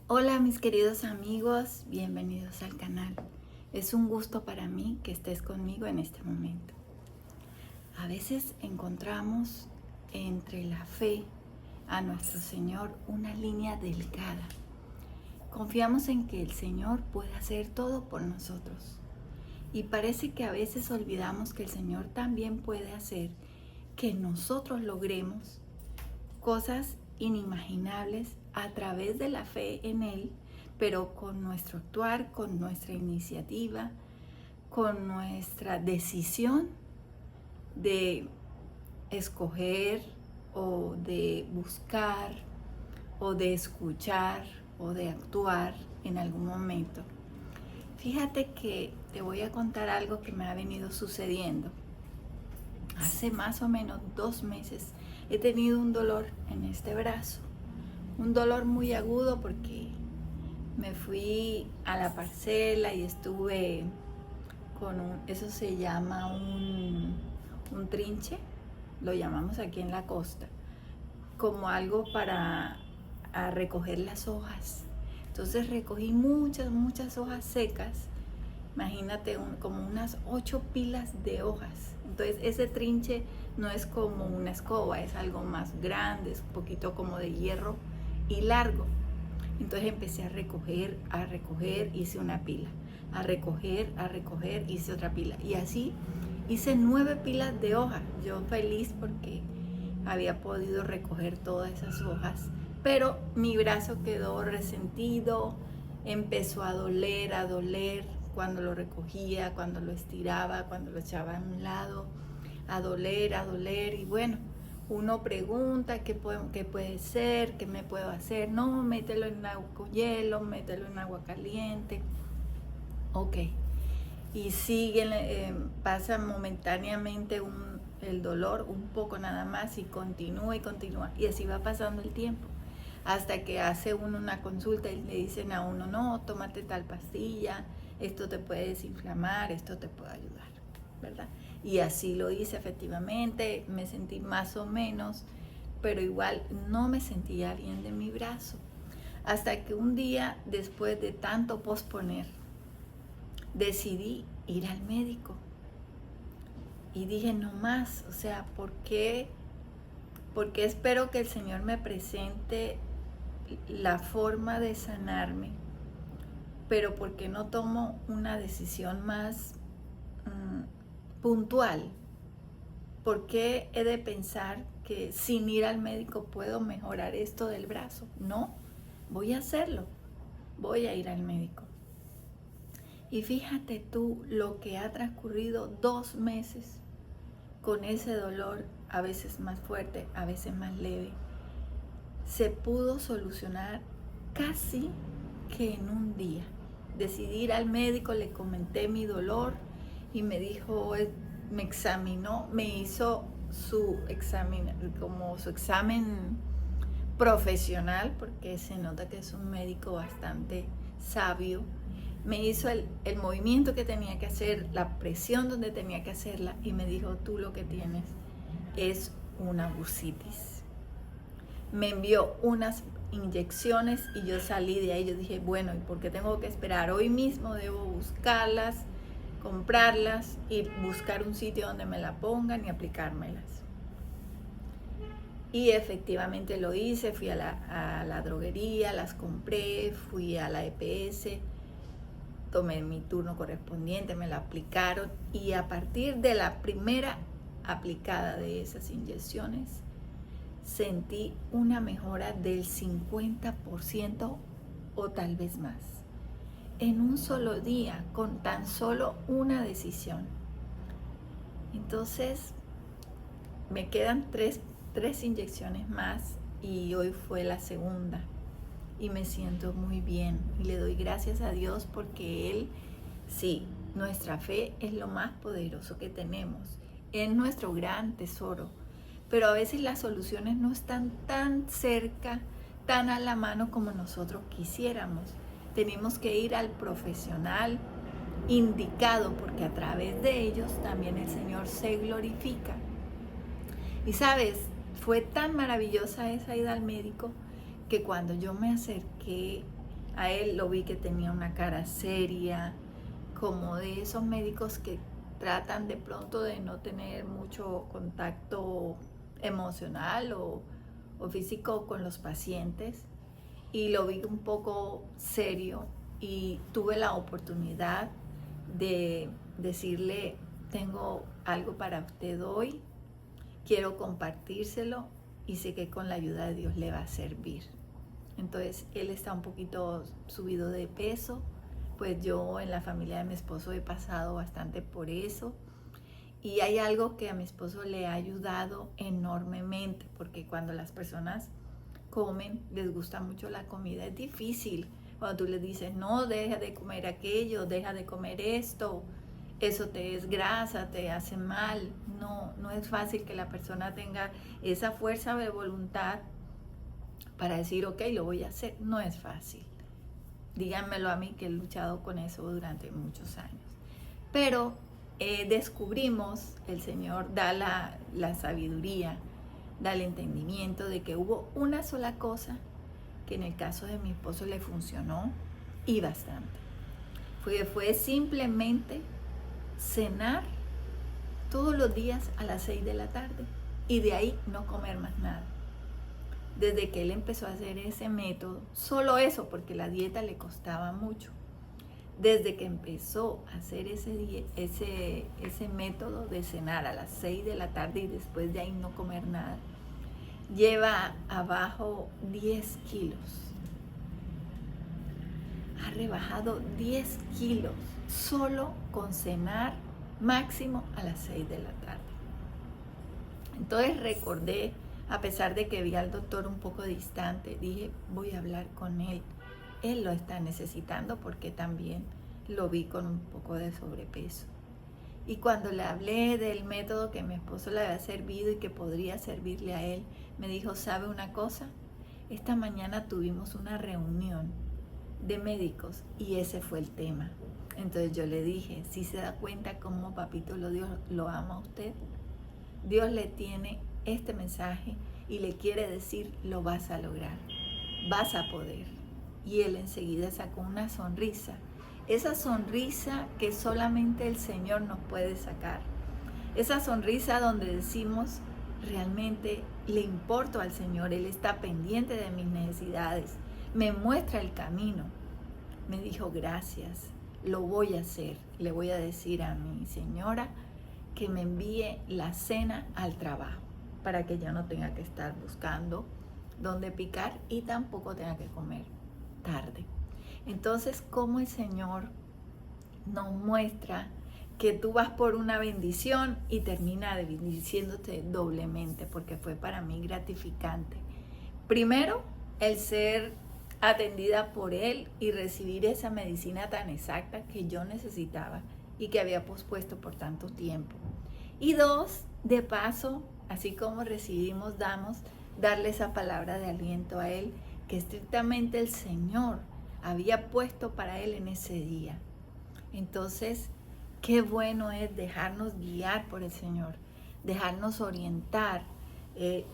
Hola mis queridos amigos, bienvenidos al canal. Es un gusto para mí que estés conmigo en este momento. A veces encontramos entre la fe a nuestro Señor una línea delgada. Confiamos en que el Señor puede hacer todo por nosotros. Y parece que a veces olvidamos que el Señor también puede hacer que nosotros logremos cosas inimaginables a través de la fe en Él, pero con nuestro actuar, con nuestra iniciativa, con nuestra decisión de escoger o de buscar o de escuchar o de actuar en algún momento. Fíjate que te voy a contar algo que me ha venido sucediendo. Hace más o menos 2 meses he tenido un dolor en este brazo, un dolor muy agudo porque me fui a la parcela y estuve con eso se llama un trinche, lo llamamos aquí en la costa, como algo para recoger las hojas. Entonces recogí muchas hojas secas. Imagínate como unas 8 pilas de hojas. Entonces ese trinche no es como una escoba, es algo más grande, es un poquito como de hierro y largo. Entonces empecé a recoger, hice una pila. A recoger, hice otra pila. Y así hice 9 pilas de hojas. Yo feliz porque había podido recoger todas esas hojas. Pero mi brazo quedó resentido, empezó a doler cuando lo recogía, cuando lo estiraba, cuando lo echaba a un lado, a doler y bueno, uno pregunta qué puede ser, qué me puedo hacer. No, mételo en agua con hielo, mételo en agua caliente. Ok. Y sigue, pasa momentáneamente el dolor, un poco nada más, y continúa. Y así va pasando el tiempo. Hasta que hace uno una consulta y le dicen a uno, no, tómate tal pastilla, esto te puede desinflamar, esto te puede ayudar, ¿verdad? Y así lo hice efectivamente, me sentí más o menos, pero igual no me sentía bien de mi brazo. Hasta que un día, después de tanto posponer, decidí ir al médico. Y dije, no más, o sea, ¿por qué espero que el Señor me presente la forma de sanarme? Pero ¿por qué no tomo una decisión más puntual? ¿Por qué he de pensar que sin ir al médico puedo mejorar esto del brazo? No, voy a hacerlo, voy a ir al médico. Y fíjate tú lo que ha transcurrido 2 meses con ese dolor, a veces más fuerte, a veces más leve. Se pudo solucionar casi que en un día. Decidí ir al médico, le comenté mi dolor y me dijo, me examinó, me hizo su examen profesional, porque se nota que es un médico bastante sabio. Me hizo el movimiento que tenía que hacer, la presión donde tenía que hacerla y me dijo, tú lo que tienes es una bursitis. Me envió unas inyecciones y yo salí de ahí. Yo dije, bueno, ¿y por qué tengo que esperar? Hoy mismo debo buscarlas, comprarlas y buscar un sitio donde me la pongan y aplicármelas. Y efectivamente lo hice, fui a la droguería, las compré, fui a la EPS, tomé mi turno correspondiente, me la aplicaron y a partir de la primera aplicada de esas inyecciones sentí una mejora del 50% o tal vez más. En un solo día, con tan solo una decisión. Entonces, me quedan tres inyecciones más y hoy fue la segunda. Y me siento muy bien. Y le doy gracias a Dios porque Él, sí, nuestra fe es lo más poderoso que tenemos. Es nuestro gran tesoro. Pero a veces las soluciones no están tan cerca, tan a la mano como nosotros quisiéramos. Tenemos que ir al profesional indicado porque a través de ellos también el Señor se glorifica. Y sabes, fue tan maravillosa esa ida al médico que cuando yo me acerqué A él lo vi que tenía una cara seria, como de esos médicos que tratan de pronto de no tener mucho contacto emocional o físico con los pacientes. Y lo vi un poco serio y tuve la oportunidad de decirle, tengo algo para usted hoy, quiero compartírselo y sé que con la ayuda de Dios le va a servir. Entonces él está un poquito subido de peso, pues yo en la familia de mi esposo he pasado bastante por eso. Y hay algo que a mi esposo le ha ayudado enormemente, porque cuando las personas comen, les gusta mucho la comida, es difícil. Cuando tú les dices, no, deja de comer aquello, deja de comer esto, eso te desgrasa, te hace mal. No es fácil que la persona tenga esa fuerza de voluntad para decir, ok, lo voy a hacer. No es fácil. Díganmelo a mí, que he luchado con eso durante muchos años. Pero descubrimos, el Señor da la sabiduría, da el entendimiento de que hubo una sola cosa que en el caso de mi esposo le funcionó y bastante. Fue simplemente cenar todos los días a las 6 de la tarde y de ahí no comer más nada. Desde que él empezó a hacer ese método, solo eso, porque la dieta le costaba mucho. Desde que empezó a hacer ese método de cenar a las 6 de la tarde y después de ahí no comer nada, lleva abajo 10 kilos. Ha rebajado 10 kilos solo con cenar máximo a las 6 de la tarde. Entonces recordé, a pesar de que vi al doctor un poco distante, dije, voy a hablar con él. Él lo está necesitando porque también lo vi con un poco de sobrepeso. Y cuando le hablé del método que mi esposo le había servido y que podría servirle a él, me dijo, ¿sabe una cosa? Esta mañana tuvimos una reunión de médicos y ese fue el tema. Entonces yo le dije, ¿sí se da cuenta cómo Papito Dios lo ama a usted? Dios le tiene este mensaje y le quiere decir, lo vas a lograr, vas a poder. Y él enseguida sacó una sonrisa, esa sonrisa que solamente el Señor nos puede sacar, esa sonrisa donde decimos, realmente le importo al Señor, Él está pendiente de mis necesidades, me muestra el camino. Me dijo, gracias, lo voy a hacer, le voy a decir a mi señora que me envíe la cena al trabajo, para que yo no tenga que estar buscando dónde picar y tampoco tenga que comer tarde. Entonces, ¿cómo el Señor nos muestra que tú vas por una bendición y termina bendiciéndote doblemente? Porque fue para mí gratificante. Primero, el ser atendida por Él y recibir esa medicina tan exacta que yo necesitaba y que había pospuesto por tanto tiempo. Y dos, de paso, así como recibimos, darle esa palabra de aliento a Él que estrictamente el Señor había puesto para Él en ese día. Entonces, qué bueno es dejarnos guiar por el Señor, dejarnos orientar,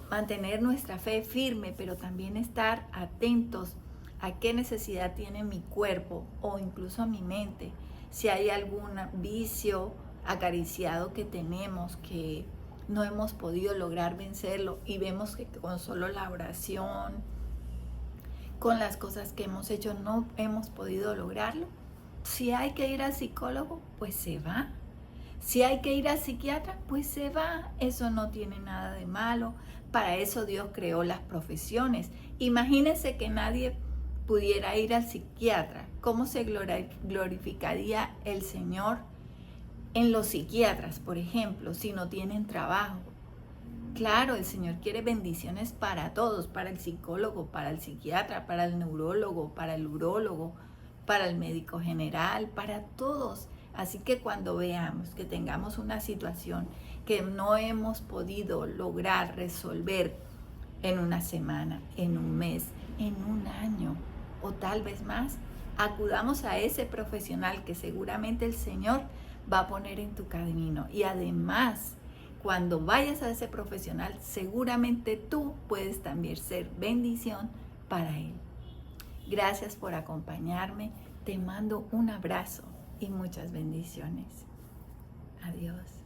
mantener nuestra fe firme, pero también estar atentos a qué necesidad tiene mi cuerpo o incluso mi mente, si hay algún vicio acariciado que tenemos que no hemos podido lograr vencerlo y vemos que con solo la oración, con las cosas que hemos hecho no hemos podido lograrlo. Si hay que ir al psicólogo, pues se va. Si hay que ir al psiquiatra, pues se va. Eso no tiene nada de malo. Para eso Dios creó las profesiones. Imagínense que nadie pudiera ir al psiquiatra. ¿Cómo se glorificaría el Señor en los psiquiatras, por ejemplo, si no tienen trabajo? Claro, el Señor quiere bendiciones para todos, para el psicólogo, para el psiquiatra, para el neurólogo, para el urólogo, para el médico general, para todos. Así que cuando veamos que tengamos una situación que no hemos podido lograr resolver en una semana, en un mes, en un año o tal vez más, acudamos a ese profesional que seguramente el Señor va a poner en tu camino. Y además, cuando vayas a ese profesional, seguramente tú puedes también ser bendición para él. Gracias por acompañarme. Te mando un abrazo y muchas bendiciones. Adiós.